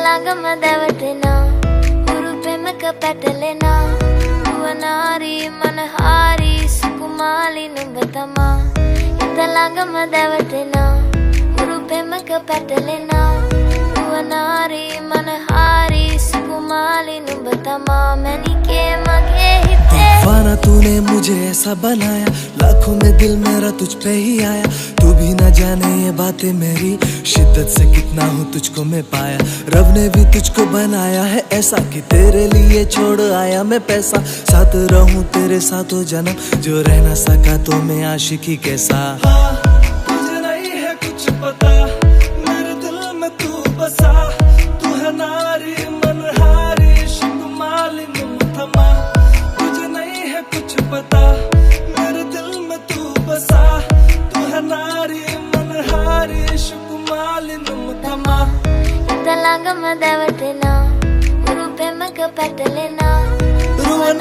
ఇతలాంగమదవటెనా ఉరుపెమక పెట్టలేనా యువనారి మనహారి సుకుమాలి నుంబతమా ఇతలాంగమదవటెనా ఉరుపెమక పెట్టలేనా యువనారి మనహారి సుకుమాలి నుంబతమా మనికే మగే तूफाना तूने मुझे ऐसा बनाया, लाखों में दिल मेरा तुझ पे ही आया। तू भी न जाने ये बातें मेरी शिद्दत से कितना हूँ तुझको मैं पाया। रब ने भी तुझको बनाया है ऐसा कि तेरे लिए छोड़ आया मैं पैसा। साथ रहूं तेरे साथों जन्म, जो रह ना सका तो मैं आशिकी कैसा। तुझे नहीं है कुछ पता, मेरे दिल में तू बसा। तू है नारी मनहारी शुकुमाली नुमथमा। कुछ पता मेरे दिल में तू बसा। तू है नारी मनहारी शुकुमाली नुमथमा। ఇతలాంగమదవటెనా ఉరుపెమక పెట్టలేనా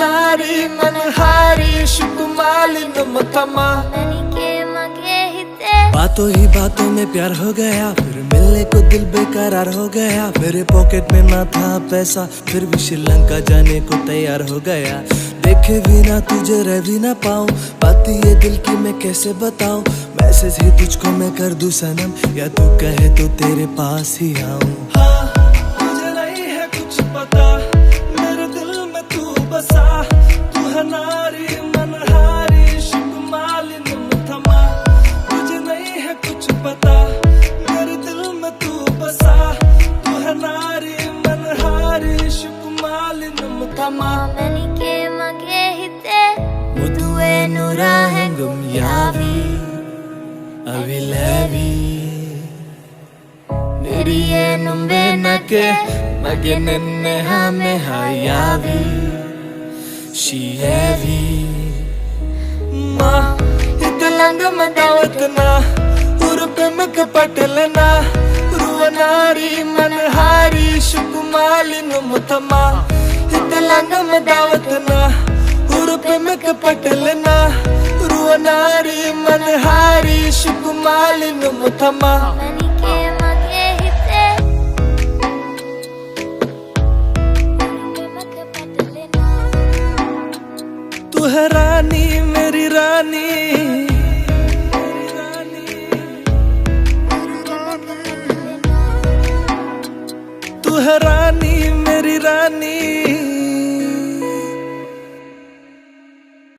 नारी मनहारी शुकुमाली नुमथमा। मनिके मगे हिते बातों ही बातों में प्यार हो गया, फिर मिलने को दिल बेकरार हो गया। मेरे पॉकेट में ना था पैसा, फिर भी श्रीलंका जाने को तैयार हो गया। देखे भी ना तुझे रह भी ना पाऊं, बात ये दिल की मैं कैसे बताऊं। मैसेज ही तुझको मैं कर दूं सनम, या तू कहे तो तेरे पास ही आऊं। मुझे नहीं है कुछ पता, मेरे दिल में तू बसा। तू है नारी मनहारी शुकुमाली नुमथमा। मुझे नहीं है कुछ पता, मेरे दिल में तू बसा। तू है नारी मनहारी शुकुमाली नुमथमा। मनिके मगे हिते Mutuwe nurahengum yavi avilevi Niriye numbe nake magenenne hame hayavi Shiyevi Ma italangmadawatna urupemak patalena Ruwanari manhari shukumali numutama italangmadawatna उरुपेमक पटलना रुवनारी मनहारी शुकुमाली नुमथमा। मनिके मगे हिते उरुपेमक పెట్టలేనా तू है रानी मेरी रानी। तू है रानी मेरी रानी।